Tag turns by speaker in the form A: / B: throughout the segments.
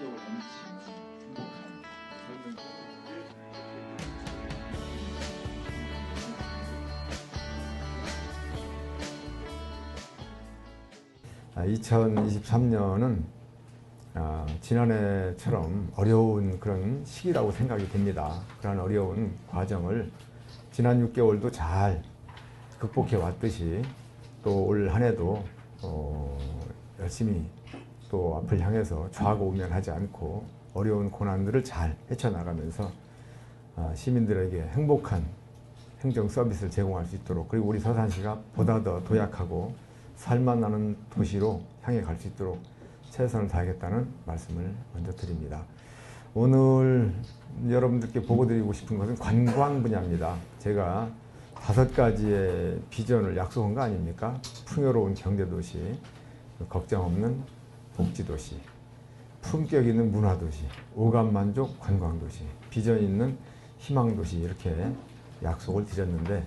A: 6개월 넘치는 행복한 젊은
B: 2023년은 지난해처럼 어려운 그런 시기라고 생각이 됩니다. 그런 어려운 과정을 지난 6개월도 잘 극복해 왔듯이 또 올 한 해도 열심히 또 앞을 향해서 좌고우면하지 않고 어려운 고난들을 잘 헤쳐나가면서 시민들에게 행복한 행정 서비스를 제공할 수 있도록, 그리고 우리 서산시가 보다 더 도약하고 살만나는 도시로 향해 갈 수 있도록 최선을 다하겠다는 말씀을 먼저 드립니다. 오늘 여러분들께 보고드리고 싶은 것은 관광 분야입니다. 제가 5가지의 비전을 약속한 거 아닙니까? 풍요로운 경제도시, 걱정 없는 복지도시, 품격 있는 문화도시, 오감만족 관광도시, 비전 있는 희망도시, 이렇게 약속을 드렸는데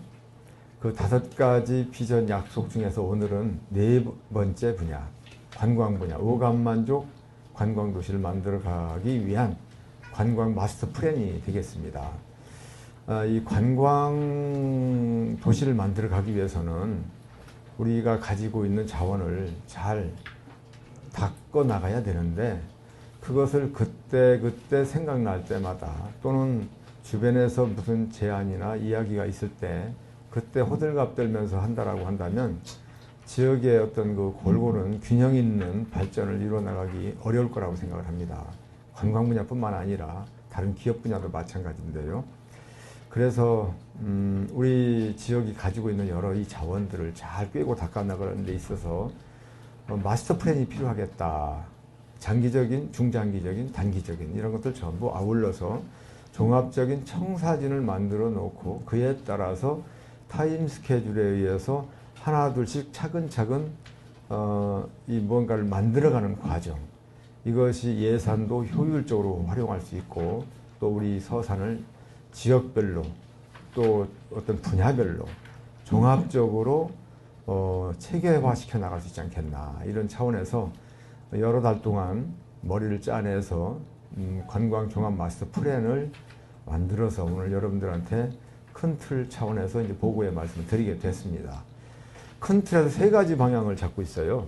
B: 그 5가지 비전 약속 중에서 오늘은 4번째 분야, 관광 분야, 오감만족 관광도시를 만들어가기 위한 관광 마스터 플랜이 되겠습니다. 이 관광 도시를 만들어가기 위해서는 우리가 가지고 있는 자원을 잘 닦아 나가야 되는데, 그것을 그때 생각날 때마다 또는 주변에서 무슨 제안이나 이야기가 있을 때 그때 호들갑 떨면서 한다라고 한다면 지역의 어떤 그 골고루 균형 있는 발전을 이루어 나가기 어려울 거라고 생각을 합니다. 관광 분야뿐만 아니라 다른 기업 분야도 마찬가지인데요. 그래서 우리 지역이 가지고 있는 여러 이 자원들을 잘 꿰고 닦아 나가는 데 있어서 마스터 플랜이 필요하겠다. 장기적인, 중장기적인, 단기적인 이런 것들 전부 아울러서 종합적인 청사진을 만들어 놓고 그에 따라서 타임 스케줄에 의해서 하나 둘씩 차근차근 이 뭔가를 만들어가는 과정, 이것이 예산도 효율적으로 활용할 수 있고 또 우리 서산을 지역별로 또 어떤 분야별로 종합적으로 체계화시켜 나갈 수 있지 않겠나, 이런 차원에서 여러 달 동안 머리를 짜내서 관광 종합 마스터 플랜을 만들어서 오늘 여러분들한테 큰 틀 차원에서 이제 보고의 말씀을 드리게 됐습니다. 큰 틀에서 3가지 방향을 잡고 있어요.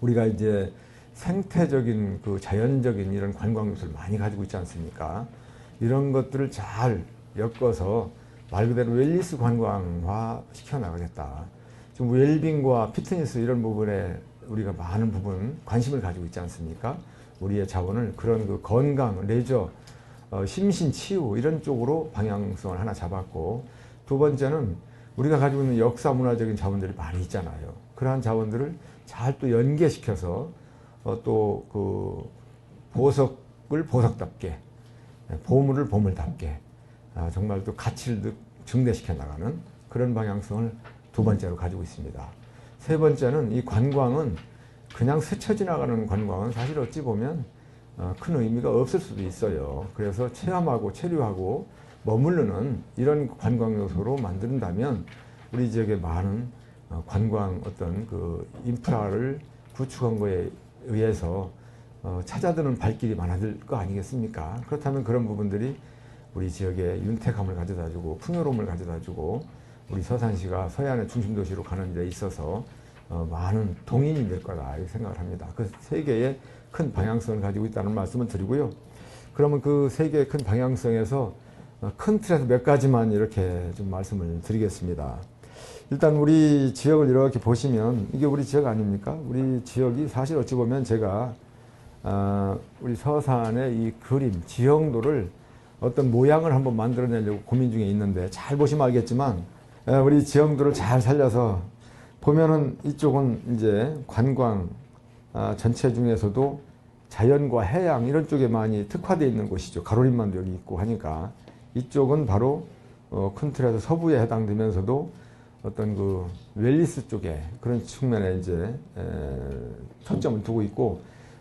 B: 우리가 이제 생태적인 그 자연적인 이런 관광 요소를 많이 가지고 있지 않습니까? 이런 것들을 잘 엮어서 말 그대로 웰니스 관광화 시켜 나가겠다. 지금 웰빙과 피트니스 이런 부분에 우리가 많은 부분 관심을 가지고 있지 않습니까? 우리의 자원을 그런 그 건강, 레저, 심신 치유 이런 쪽으로 방향성을 하나 잡았고, 2번째는 우리가 가지고 있는 역사 문화적인 자원들이 많이 있잖아요. 그러한 자원들을 잘 또 연계시켜서 또 그 보석을 보석답게, 보물을 보물답게 정말 또 가치를 증대시켜 나가는 그런 방향성을 2번째로 가지고 있습니다. 3번째는 이 관광은 그냥 스쳐 지나가는 관광은 사실 어찌 보면 큰 의미가 없을 수도 있어요. 그래서 체험하고 체류하고 머무르는 이런 관광 요소로 만든다면 우리 지역에 많은 관광 어떤 그 인프라를 구축한 거에 의해서 찾아드는 발길이 많아질 거 아니겠습니까? 그렇다면 그런 부분들이 우리 지역에 윤택함을 가져다주고 풍요로움을 가져다주고 우리 서산시가 서해안의 중심도시로 가는 데 있어서 많은 동인이 될 거다, 이렇게 생각을 합니다. 그 3개의 큰 방향성을 가지고 있다는 말씀을 드리고요. 그러면 그 3개의 큰 방향성에서 큰 틀에서 몇 가지만 이렇게 좀 말씀을 드리겠습니다. 일단 우리 지역을 이렇게 보시면 이게 우리 지역 아닙니까? 우리 지역이 사실 어찌 보면 제가 우리 서산의 이 그림, 지형도를 어떤 모양을 한번 만들어내려고 고민 중에 있는데, 잘 보시면 알겠지만 우리 지형도를 잘 살려서 보면은 이쪽은 이제 관광 전체 중에서도 자연과 해양 이런 쪽에 많이 특화되어 있는 곳이죠. 가로림만도 여기 있고 하니까 이쪽은 바로 큰 틀에서 서부에 해당되면서도 어떤 그 웰니스 쪽에 그런 측면에 이제 초점을 두고 있고,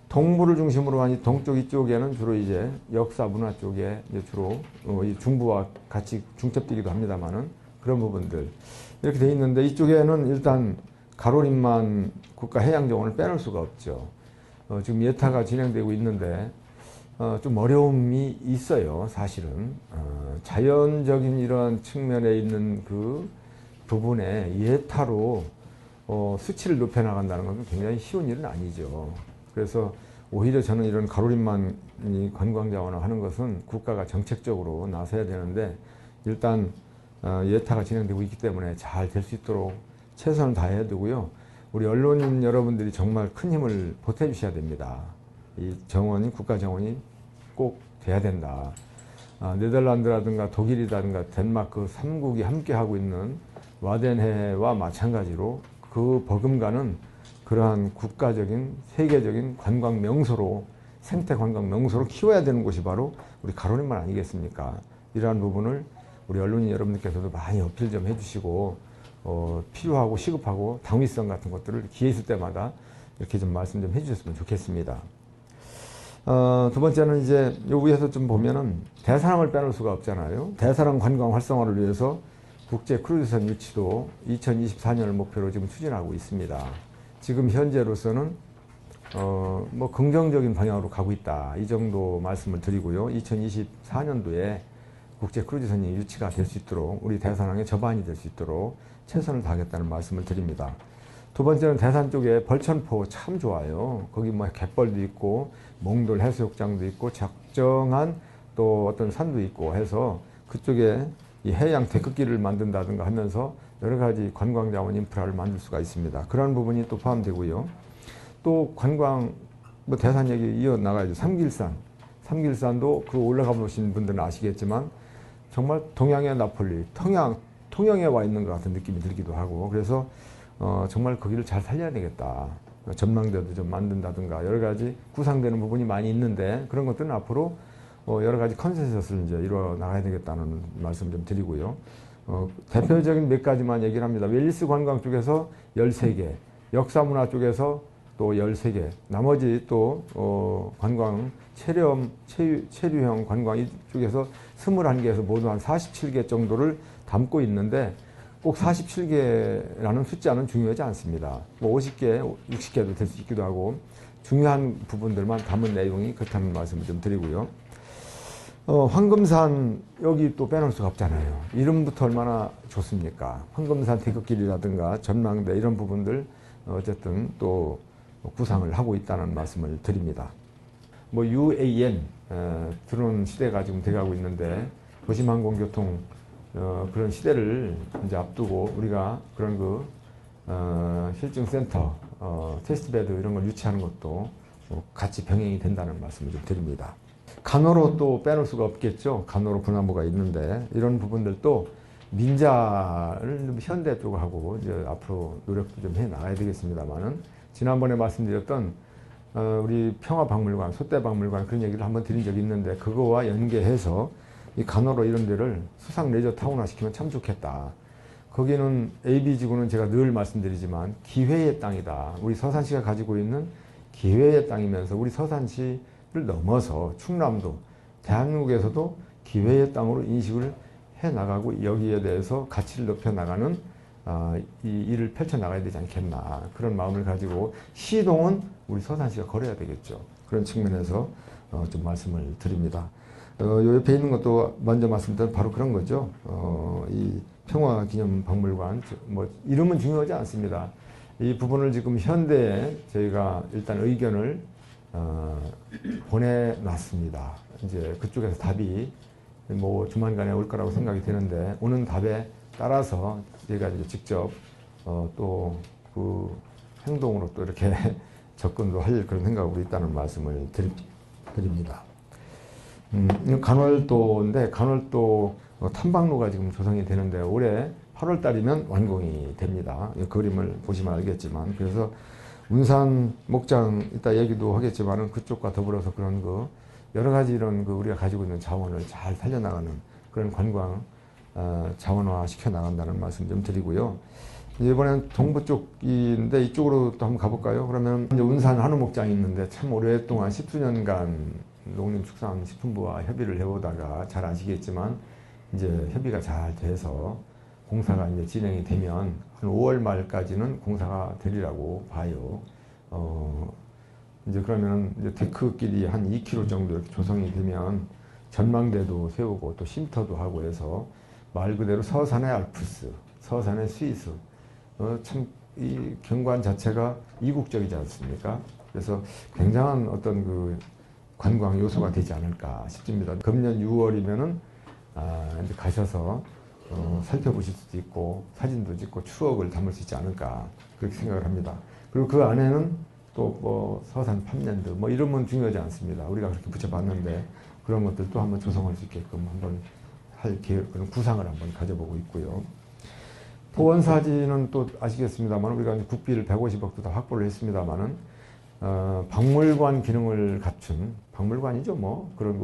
B: 동부를 중심으로 한 이 동쪽 이쪽에는 주로 이제 역사 문화 쪽에 이제 주로 이 중부와 같이 중첩되기도 합니다만은 그런 부분들 이렇게 돼 있는데, 이쪽에는 일단 가로림만 국가해양정원을 빼놓을 수가 없죠. 지금 예타가 진행되고 있는데 좀 어려움이 있어요. 사실은 자연적인 이런 측면에 있는 그 부분에 예타로 수치를 높여나간다는 것은 굉장히 쉬운 일은 아니죠. 그래서 오히려 저는 이런 가로림만이 관광자원화 하는 것은 국가가 정책적으로 나서야 되는데 일단 예타가 진행되고 있기 때문에 잘 될 수 있도록 최선을 다해야 되고요. 우리 언론인 여러분들이 정말 큰 힘을 보태주셔야 됩니다. 이 정원이 국가 정원이 꼭 돼야 된다. 네덜란드라든가 독일이라든가 덴마크 3국이 함께 하고 있는 와덴해와 마찬가지로 그 버금가는 그러한 국가적인 세계적인 관광 명소로 생태 관광 명소로 키워야 되는 곳이 바로 우리 가로림만 아니겠습니까? 이러한 부분을 우리 언론인 여러분들께서도 많이 어필 좀 해주시고 필요하고 시급하고 당위성 같은 것들을 기회 있을 때마다 이렇게 좀 말씀 좀 해주셨으면 좋겠습니다. 두 번째는 이제 요 위에서 좀 보면은 대사랑을 빼놓을 수가 없잖아요. 대사랑 관광 활성화를 위해서 국제 크루즈선 유치도 2024년을 목표로 지금 추진하고 있습니다. 지금 현재로서는 뭐 긍정적인 방향으로 가고 있다. 이 정도 말씀을 드리고요. 2024년도에 국제 크루즈선이 유치가 될 수 있도록 우리 대산항의 접안이 될 수 있도록 최선을 다하겠다는 말씀을 드립니다. 두 번째는 대산 쪽에 벌천포 참 좋아요. 거기 뭐 갯벌도 있고 몽돌 해수욕장도 있고 적정한 또 어떤 산도 있고 해서 그쪽에 이 해양 태극기를 만든다든가 하면서 여러 가지 관광 자원 인프라를 만들 수가 있습니다. 그런 부분이 또 포함되고요. 또 관광 뭐 대산 얘기 이어 나가야죠. 삼길산도 그 올라가 보신 분들은 아시겠지만 정말 동양의 나폴리, 통영에 와 있는 것 같은 느낌이 들기도 하고 그래서 정말 거기를 잘 살려야 되겠다. 전망대도 좀 만든다든가 여러 가지 구상되는 부분이 많이 있는데 그런 것들은 앞으로 여러 가지 컨센서스를 이제 이루어 나가야 되겠다는 말씀 좀 드리고요. 대표적인 몇 가지만 얘기를 합니다. 웰리스 관광 쪽에서 13개, 역사문화 쪽에서 또 13개, 나머지 또 관광, 체류형 관광 이쪽에서 21개에서 모두 한 47개 정도를 담고 있는데 꼭 47개라는 숫자는 중요하지 않습니다. 뭐 50개, 60개도 될 수 있기도 하고 중요한 부분들만 담은 내용이 그렇다는 말씀을 좀 드리고요. 황금산 여기 또 빼놓을 수가 없잖아요. 이름부터 얼마나 좋습니까? 황금산 태극길이라든가 전망대 이런 부분들 어쨌든 또 구상을 하고 있다는 말씀을 드립니다. 뭐 UAM 드론 시대가 지금 돼가고 있는데 도심항공교통 그런 시대를 이제 앞두고 우리가 그런 실증센터, 테스트베드 이런 걸 유치하는 것도 같이 병행이 된다는 말씀을 좀 드립니다. 간호로 또 빼놓을 수가 없겠죠. 간호로 분화부가 있는데 이런 부분들도 민자를 현대 쪽하고 이제 앞으로 노력도 좀 해 나가야 되겠습니다만은 지난번에 말씀드렸던 우리 평화박물관, 소떼박물관 그런 얘기를 한번 드린 적이 있는데 그거와 연계해서 이 간호로 이런 데를 수상 레저 타운화 시키면 참 좋겠다. 거기는 AB지구는 제가 늘 말씀드리지만 기회의 땅이다. 우리 서산시가 가지고 있는 기회의 땅이면서 우리 서산시를 넘어서 충남도, 대한민국에서도 기회의 땅으로 인식을 해나가고 여기에 대해서 가치를 높여나가는 이 일을 펼쳐나가야 되지 않겠나 그런 마음을 가지고 시동은 우리 서산시가 걸어야 되겠죠. 그런 측면에서 좀 말씀을 드립니다. 요 옆에 있는 것도 먼저 말씀드린 바로 그런 거죠. 이 평화기념박물관 뭐 이름은 중요하지 않습니다. 이 부분을 지금 현대에 저희가 일단 의견을 보내놨습니다. 이제 그쪽에서 답이 뭐 조만간에 올 거라고 생각이 되는데 오는 답에 따라서 저희가 이제 직접 또 그 행동으로 또 이렇게 접근도 할 그런 생각으로 있다는 말씀을 드립니다. 간월도인데 간월도 탐방로가 지금 조성이 되는데 올해 8월 달이면 완공이 됩니다. 이 그림을 보시면 알겠지만 그래서 운산 목장 이따 얘기도 하겠지만은 그쪽과 더불어서 그런 여러 가지 이런 우리가 가지고 있는 자원을 잘 살려나가는 그런 관광 자원화 시켜 나간다는 말씀 좀 드리고요. 이번엔 동부 쪽인데 이쪽으로 또 한번 가볼까요? 그러면 이제 운산 한우목장이 있는데 참 오랫동안 10수년간 농림축산식품부와 협의를 해보다가 잘 아시겠지만 이제 협의가 잘 돼서 공사가 이제 진행이 되면 한 5월 말까지는 공사가 되리라고 봐요. 이제 그러면 이제 데크길이 한 2km 정도 이렇게 조성이 되면 전망대도 세우고 또 쉼터도 하고 해서 말 그대로 서산의 알프스, 서산의 스위스, 참 이 경관 자체가 이국적이지 않습니까? 그래서 굉장한 어떤 그 관광 요소가 되지 않을까 싶습니다. 금년 6월이면은 이제 가셔서 살펴보실 수도 있고 사진도 찍고 추억을 담을 수 있지 않을까 그렇게 생각을 합니다. 그리고 그 안에는 또 뭐 서산 팜랜드 뭐 이름은 중요하지 않습니다. 우리가 그렇게 붙여봤는데 그런 것들도 한번 조성할 수 있게끔 한번 할 계획, 그런 구상을 한번 가져보고 있고요. 보원사지는 또 아시겠습니다만 우리가 국비를 150억도 다 확보를 했습니다만은 박물관 기능을 갖춘 박물관이죠 뭐 그런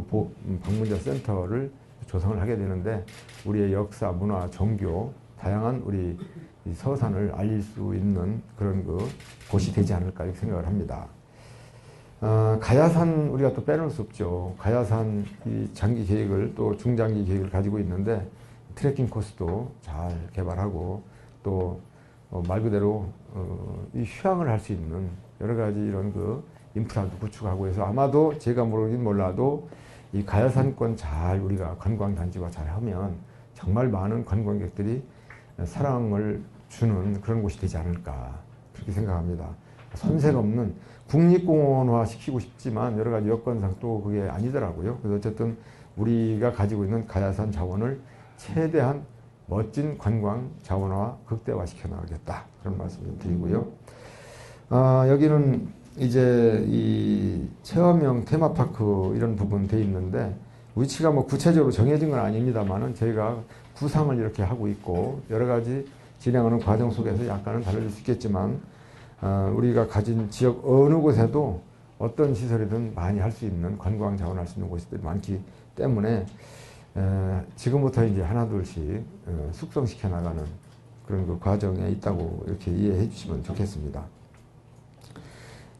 B: 방문자 센터를 조성을 하게 되는데 우리의 역사, 문화, 종교 다양한 우리 이 서산을 알릴 수 있는 그런 그 곳이 되지 않을까 이렇게 생각을 합니다. 가야산 우리가 또 빼놓을 수 없죠. 가야산 이 장기 계획을 또 중장기 계획을 가지고 있는데 트레킹 코스도 잘 개발하고 또 말 그대로 이 휴양을 할 수 있는 여러 가지 이런 그 인프라도 구축하고 해서 아마도 제가 모르긴 몰라도 이 가야산권 잘 우리가 관광단지화 잘 하면 정말 많은 관광객들이 사랑을 주는 그런 곳이 되지 않을까 그렇게 생각합니다. 손색 없는 국립공원화 시키고 싶지만 여러 가지 여건상 또 그게 아니더라고요. 그래서 어쨌든 우리가 가지고 있는 가야산 자원을 최대한 멋진 관광 자원화 극대화 시켜 나가겠다 그런 말씀을 좀 드리고요. 여기는 이제 이 체험형 테마파크 이런 부분 돼 있는데 위치가 뭐 구체적으로 정해진 건 아닙니다만은 저희가 구상을 이렇게 하고 있고 여러 가지 진행하는 과정 속에서 약간은 달라질 수 있겠지만 우리가 가진 지역 어느 곳에도 어떤 시설이든 많이 할 수 있는 관광 자원할 수 있는 곳들이 많기 때문에 지금부터 이제 하나둘씩 숙성시켜 나가는 그런 그 과정에 있다고 이렇게 이해해 주시면 좋겠습니다.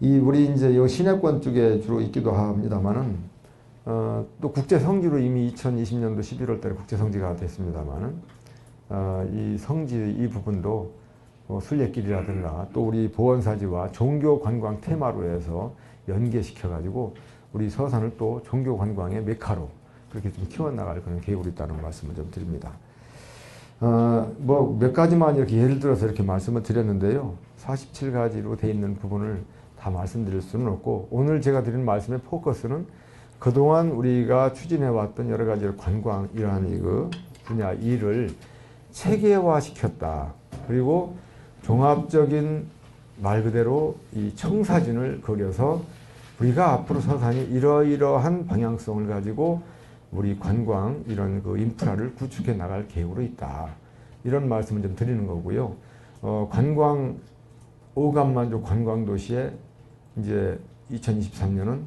B: 우리 이제 요 시내권 쪽에 주로 있기도 합니다만은 또 국제 성지로 이미 2020년도 11월 달에 국제 성지가 됐습니다만은 이 성지 이 부분도 순례길이라든가 또 우리 보원사지와 종교 관광 테마로 해서 연계시켜 가지고 우리 서산을 또 종교 관광의 메카로 그렇게 좀 키워나갈 그런 계획으로 있다는 말씀을 좀 드립니다. 뭐 몇 가지만 이렇게 예를 들어서 이렇게 말씀을 드렸는데요. 47가지로 돼 있는 부분을 다 말씀드릴 수는 없고 오늘 제가 드린 말씀의 포커스는 그동안 우리가 추진해왔던 여러 가지 관광 이러한 그 분야 일을 체계화시켰다. 그리고 종합적인 말 그대로 이 청사진을 그려서 우리가 앞으로 서산이 이러이러한 방향성을 가지고 우리 관광 이런 그 인프라를 구축해 나갈 계획으로 있다. 이런 말씀을 좀 드리는 거고요. 관광 오감만족 관광도시에 이제 2023년은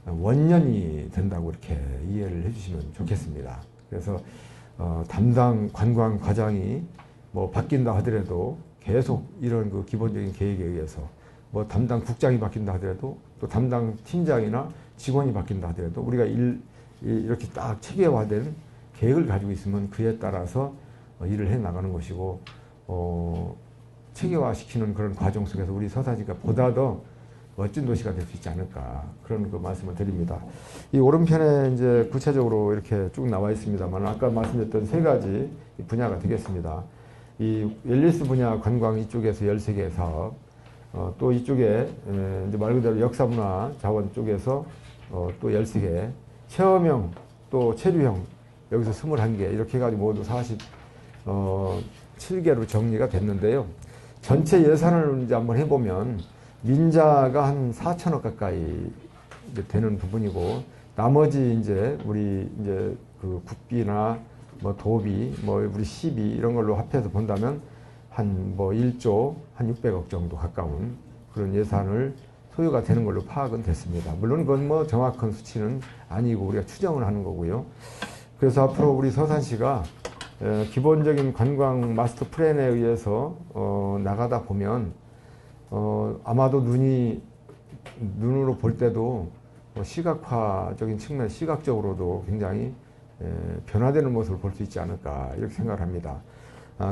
B: 원년이 된다고 이렇게 이해를 해주시면 좋겠습니다. 그래서 담당 관광 과장이 뭐 바뀐다 하더라도 계속 이런 그 기본적인 계획에 의해서 뭐 담당 국장이 바뀐다 하더라도 또 담당 팀장이나 직원이 바뀐다 하더라도 우리가 이렇게 딱 체계화된 계획을 가지고 있으면 그에 따라서 일을 해 나가는 것이고 체계화시키는 그런 과정 속에서 우리 서산시가 보다 더 멋진 도시가 될 수 있지 않을까 그런 그 말씀을 드립니다. 이 오른편에 이제 구체적으로 이렇게 쭉 나와 있습니다만 아까 말씀드렸던 세 가지 분야가 되겠습니다. 이 웰니스 분야 관광 이쪽에서 13개 사업, 또 이쪽에 이제 말 그대로 역사문화 자원 쪽에서 또 13개, 체험형 또 체류형 여기서 21개 이렇게 해가지고 모두 47개로 정리가 됐는데요. 전체 예산을 이제 한번 해보면 민자가 한 4천억 가까이 되는 부분이고 나머지 이제 우리 이제 그 국비나 뭐 도비, 뭐 우리 시비 이런 걸로 합해서 본다면 한 뭐 1조 한 600억 정도 가까운 그런 예산을 소요가 되는 걸로 파악은 됐습니다. 물론 그건 뭐 정확한 수치는 아니고 우리가 추정을 하는 거고요. 그래서 앞으로 우리 서산시가 기본적인 관광 마스터 플랜에 의해서 나가다 보면 아마도 눈으로 볼 때도 시각화적인 측면, 시각적으로도 굉장히 변화되는 모습을 볼 수 있지 않을까 이렇게 생각을 합니다.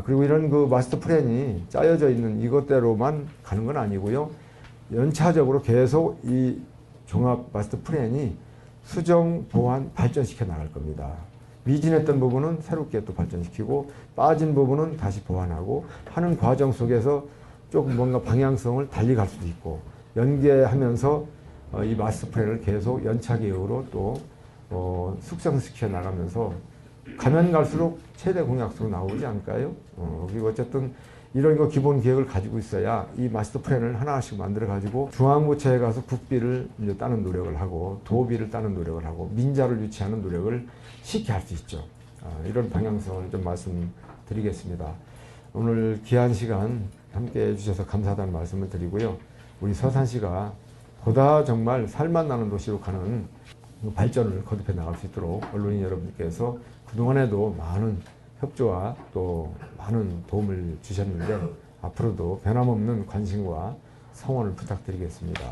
B: 그리고 이런 그 마스터 플랜이 짜여져 있는 이것대로만 가는 건 아니고요. 연차적으로 계속 이 종합 마스터 플랜이 수정, 보완, 발전시켜 나갈 겁니다. 미진했던 부분은 새롭게 또 발전시키고 빠진 부분은 다시 보완하고 하는 과정 속에서 조금 뭔가 방향성을 달리 갈 수도 있고 연계하면서 이 마스터 플랜을 계속 연차 계획으로 또 숙성시켜 나가면서 가면 갈수록 최대 공약수로 나오지 않을까요? 그리고 어쨌든 이런 거 기본 계획을 가지고 있어야 이 마스터 플랜을 하나씩 만들어 가지고 중앙부처에 가서 국비를 이제 따는 노력을 하고 도비를 따는 노력을 하고 민자를 유치하는 노력을 쉽게 할 수 있죠. 이런 방향성을 좀 말씀드리겠습니다. 오늘 귀한 시간 함께 해주셔서 감사하다는 말씀을 드리고요. 우리 서산시가 보다 정말 살맛 나는 도시로 가는 발전을 거듭해 나갈 수 있도록 언론인 여러분께서 그동안에도 많은 협조와 또 많은 도움을 주셨는데 앞으로도 변함없는 관심과 성원을 부탁드리겠습니다.